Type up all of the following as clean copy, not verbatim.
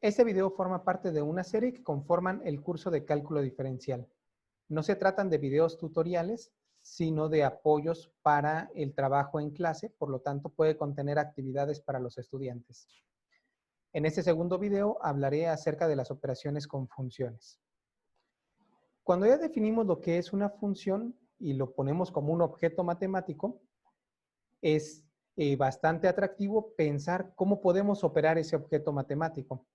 Este video forma parte de una serie que conforman el curso de cálculo diferencial. No se tratan de videos tutoriales, sino de apoyos para el trabajo en clase, por lo tanto puede contener actividades para los estudiantes. En este segundo video hablaré acerca de las operaciones con funciones. Cuando ya definimos lo que es una función y lo ponemos como un objeto matemático, es bastante atractivo pensar cómo podemos operar ese objeto matemático.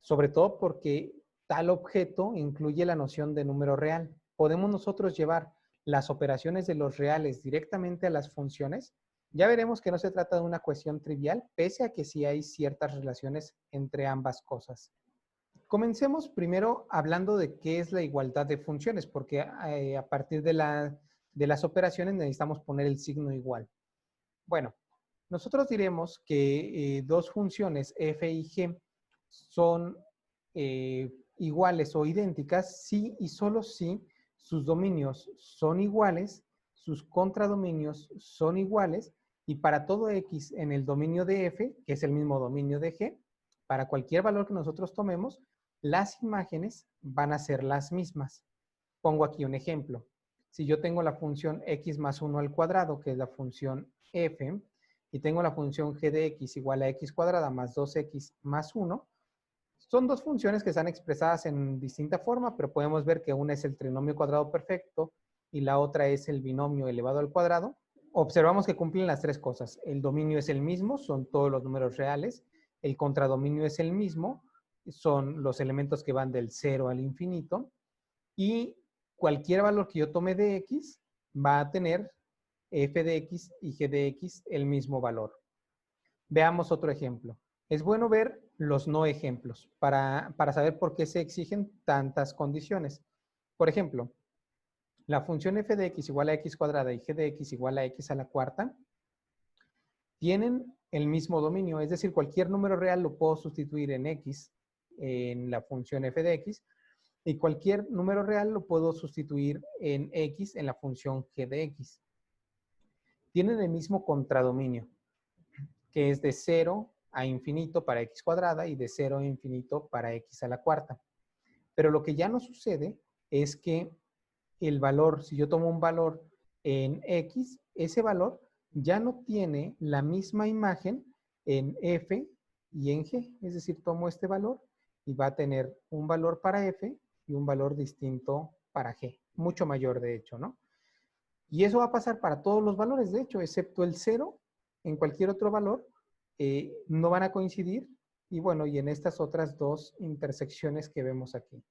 Sobre todo porque tal objeto incluye la noción de número real. Podemos nosotros llevar las operaciones de los reales directamente a las funciones. Ya veremos que no se trata de una cuestión trivial, pese a que sí hay ciertas relaciones entre ambas cosas. Comencemos primero hablando de qué es la igualdad de funciones, porque a partir de las operaciones necesitamos poner el signo igual. Bueno, nosotros diremos que dos funciones f y g son iguales o idénticas si y solo si sus dominios son iguales, sus contradominios son iguales, y para todo x en el dominio de f, que es el mismo dominio de g, para cualquier valor que nosotros tomemos, las imágenes van a ser las mismas. Pongo aquí un ejemplo. Si yo tengo la función x más 1 al cuadrado, que es la función f, y tengo la función g de x igual a x cuadrada más 2x más 1, son dos funciones que están expresadas en distinta forma, pero podemos ver que una es el trinomio cuadrado perfecto y la otra es el binomio elevado al cuadrado. Observamos que cumplen las tres cosas. El dominio es el mismo, son todos los números reales. El contradominio es el mismo, son los elementos que van del 0 al infinito. Y cualquier valor que yo tome de x va a tener f de x y g de x el mismo valor. Veamos otro ejemplo. Es bueno ver los no ejemplos para saber por qué se exigen tantas condiciones. Por ejemplo, la función f de x igual a x cuadrada y g de x igual a x a la cuarta tienen el mismo dominio, es decir, cualquier número real lo puedo sustituir en x en la función f de x, y cualquier número real lo puedo sustituir en x en la función g de x. Tienen el mismo contradominio, que es de 0 a infinito para x cuadrada y de 0 a infinito para x a la cuarta. Pero lo que ya no sucede es que el valor, si yo tomo un valor en x, ese valor ya no tiene la misma imagen en f y en g. Es decir, tomo este valor y va a tener un valor para f y un valor distinto para g. Mucho mayor, de hecho, ¿no? Y eso va a pasar para todos los valores, de hecho, excepto el 0, en cualquier otro valor, no van a coincidir. Y bueno, y en estas otras dos intersecciones que vemos aquí.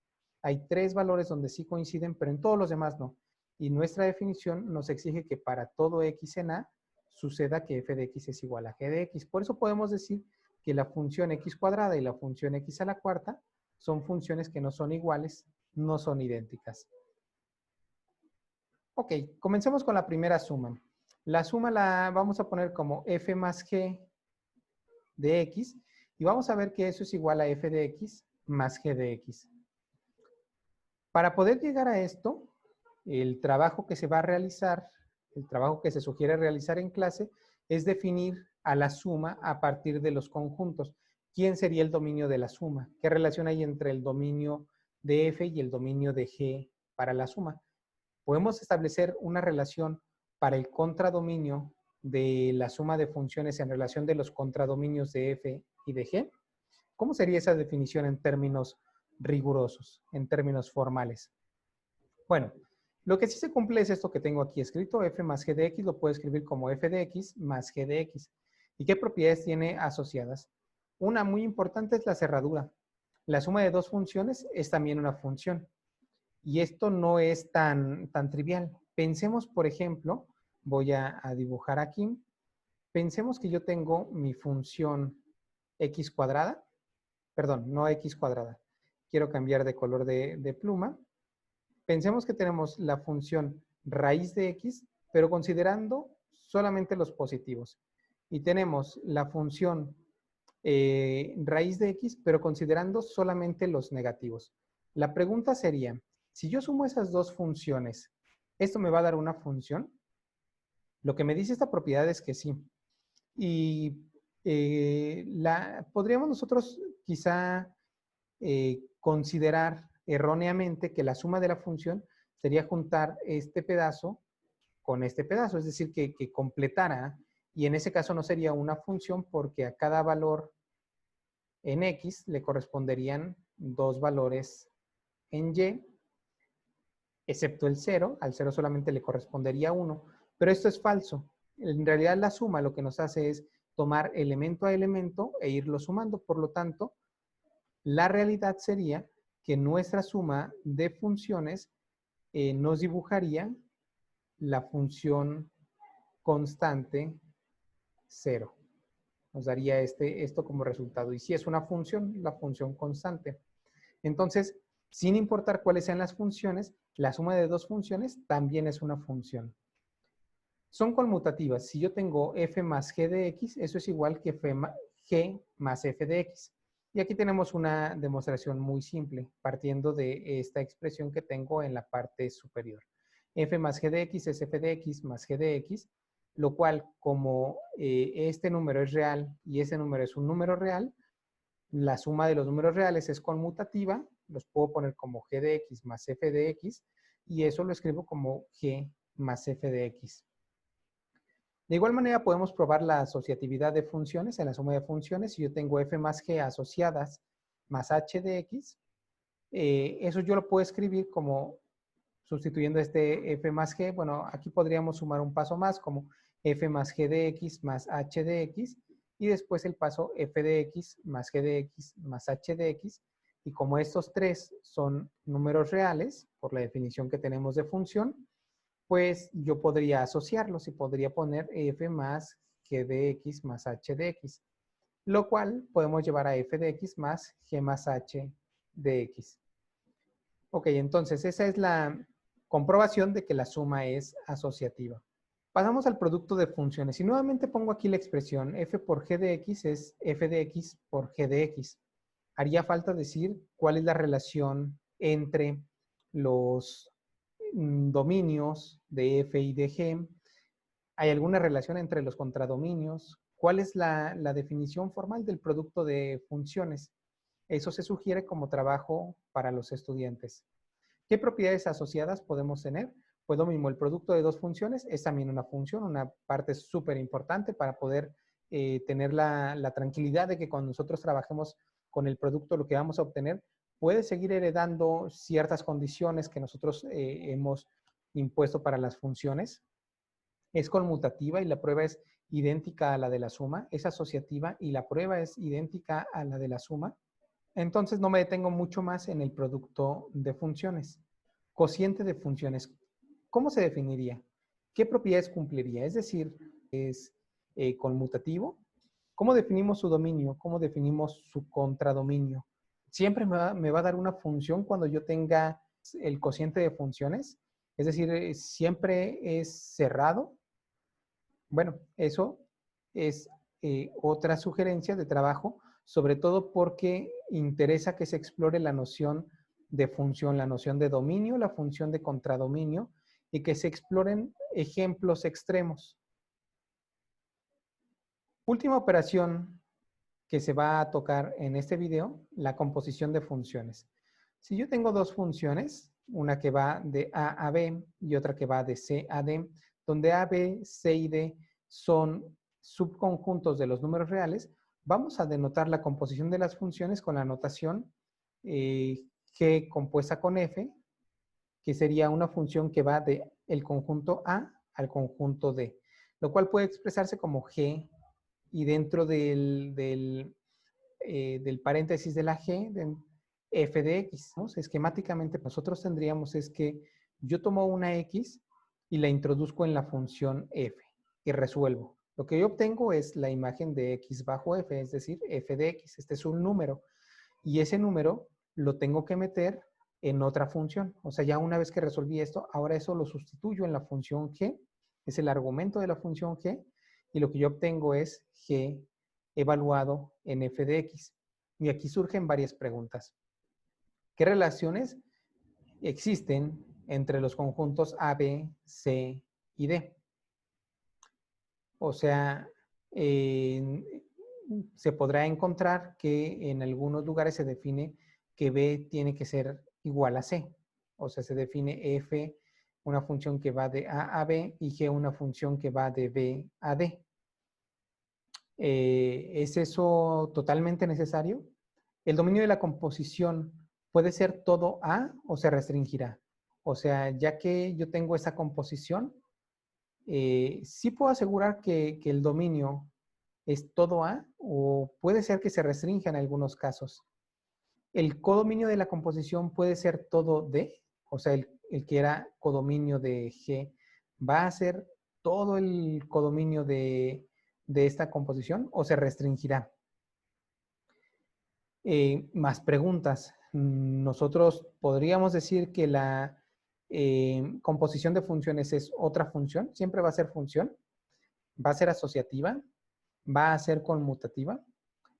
Hay tres valores donde sí coinciden, pero en todos los demás no. Y nuestra definición nos exige que para todo x en A suceda que f de x es igual a g de x. Por eso podemos decir que la función x cuadrada y la función x a la cuarta son funciones que no son iguales, no son idénticas. Ok, comencemos con la primera suma. La suma la vamos a poner como f más g de x y vamos a ver que eso es igual a f de x más g de x. Para poder llegar a esto, el trabajo que se va a realizar, el trabajo que se sugiere realizar en clase, es definir a la suma a partir de los conjuntos. ¿Quién sería el dominio de la suma? ¿Qué relación hay entre el dominio de f y el dominio de g para la suma? Podemos establecer una relación para el contradominio de la suma de funciones en relación de los contradominios de f y de g. ¿Cómo sería esa definición en términos rigurosos, en términos formales? Bueno, lo que sí se cumple es esto que tengo aquí escrito, f más g de x, lo puedo escribir como f de x más g de x. ¿Y qué propiedades tiene asociadas? Una muy importante es la cerradura. La suma de dos funciones es también una función. Y esto no es tan trivial. Pensemos, por ejemplo, voy a dibujar aquí. Pensemos que yo tengo mi función x cuadrada. Perdón, no x cuadrada. Quiero cambiar de color de pluma. Pensemos que tenemos la función raíz de x, pero considerando solamente los positivos. Y tenemos la función raíz de x, pero considerando solamente los negativos. La pregunta sería, si yo sumo esas dos funciones, ¿esto me va a dar una función? Lo que me dice esta propiedad es que sí. Y podríamos nosotros quizá considerar erróneamente que la suma de la función sería juntar este pedazo con este pedazo, es decir, que completara, y en ese caso no sería una función porque a cada valor en X le corresponderían dos valores en Y, excepto el 0, al 0 solamente le correspondería 1, pero esto es falso. En realidad la suma lo que nos hace es tomar elemento a elemento e irlo sumando, por lo tanto, la realidad sería que nuestra suma de funciones nos dibujaría la función constante 0. Nos daría esto como resultado. Y si es una función, la función constante. Entonces, sin importar cuáles sean las funciones, la suma de dos funciones también es una función. Son conmutativas. Si yo tengo f más g de x, eso es igual que g más f de x. Y aquí tenemos una demostración muy simple, partiendo de esta expresión que tengo en la parte superior. F más g de x es f de x más g de x, lo cual, como este número es real y ese número es un número real, la suma de los números reales es conmutativa, los puedo poner como g de x más f de x, y eso lo escribo como g más f de x. De igual manera podemos probar la asociatividad de funciones en la suma de funciones. Si yo tengo f más g asociadas más h de x, eso yo lo puedo escribir como sustituyendo este f más g. Bueno, aquí podríamos sumar un paso más como f más g de x más h de x y después el paso f de x más g de x más h de x. Y como estos tres son números reales, por la definición que tenemos de función, pues yo podría asociarlos y podría poner f más g de x más h de x, lo cual podemos llevar a f de x más g más h de x. Ok, entonces esa es la comprobación de que la suma es asociativa. Pasamos al producto de funciones y nuevamente pongo aquí la expresión f por g de x es f de x por g de x. Haría falta decir cuál es la relación entre los dominios de f y de g. ¿Hay alguna relación entre los contradominios? ¿Cuál es la definición formal del producto de funciones? Eso se sugiere como trabajo para los estudiantes. ¿Qué propiedades asociadas podemos tener? Pues lo mismo, el producto de dos funciones es también una función, una parte súper importante para poder tener la tranquilidad de que cuando nosotros trabajemos con el producto, lo que vamos a obtener puede seguir heredando ciertas condiciones que nosotros hemos impuesto para las funciones. Es conmutativa y la prueba es idéntica a la de la suma. Es asociativa y la prueba es idéntica a la de la suma. Entonces no me detengo mucho más en el producto de funciones. Cociente de funciones. ¿Cómo se definiría? ¿Qué propiedades cumpliría? Es decir, es conmutativo. ¿Cómo definimos su dominio? ¿Cómo definimos su contradominio? Siempre me va a dar una función cuando yo tenga el cociente de funciones. Es decir, siempre es cerrado. Bueno, eso es otra sugerencia de trabajo, sobre todo porque interesa que se explore la noción de función, la noción de dominio, la función de contradominio, y que se exploren ejemplos extremos. Última operación que se va a tocar en este video, la composición de funciones. Si yo tengo dos funciones, una que va de A a B y otra que va de C a D, donde A, B, C y D son subconjuntos de los números reales, vamos a denotar la composición de las funciones con la notación G compuesta con F, que sería una función que va de el conjunto A al conjunto D, lo cual puede expresarse como G y dentro del paréntesis de la G, de f de x, ¿no? Esquemáticamente nosotros tendríamos es que yo tomo una x y la introduzco en la función f y resuelvo. Lo que yo obtengo es la imagen de x bajo f, es decir, f de x. Este es un número y ese número lo tengo que meter en otra función. O sea, ya una vez que resolví esto, ahora eso lo sustituyo en la función g, es el argumento de la función g, y lo que yo obtengo es g evaluado en f de x. Y aquí surgen varias preguntas. ¿Qué relaciones existen entre los conjuntos A, B, C y D? O sea, se podrá encontrar que en algunos lugares se define que B tiene que ser igual a C. O sea, se define F una función que va de A a B y G una función que va de B a D. ¿Es eso totalmente necesario? El dominio de la composición puede ser todo A o se restringirá. O sea, ya que yo tengo esa composición, sí puedo asegurar que el dominio es todo A o puede ser que se restrinja en algunos casos. El codominio de la composición puede ser todo D, o sea, el que era codominio de G, ¿va a ser todo el codominio de esta composición o se restringirá? Más preguntas. Nosotros podríamos decir que la composición de funciones es otra función, siempre va a ser función, va a ser asociativa, va a ser conmutativa.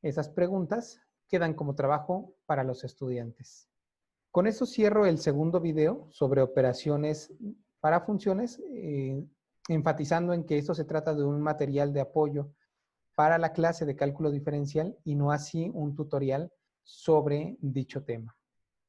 Esas preguntas quedan como trabajo para los estudiantes. Con eso cierro el segundo video sobre operaciones para funciones, enfatizando en que esto se trata de un material de apoyo para la clase de cálculo diferencial y no así un tutorial sobre dicho tema.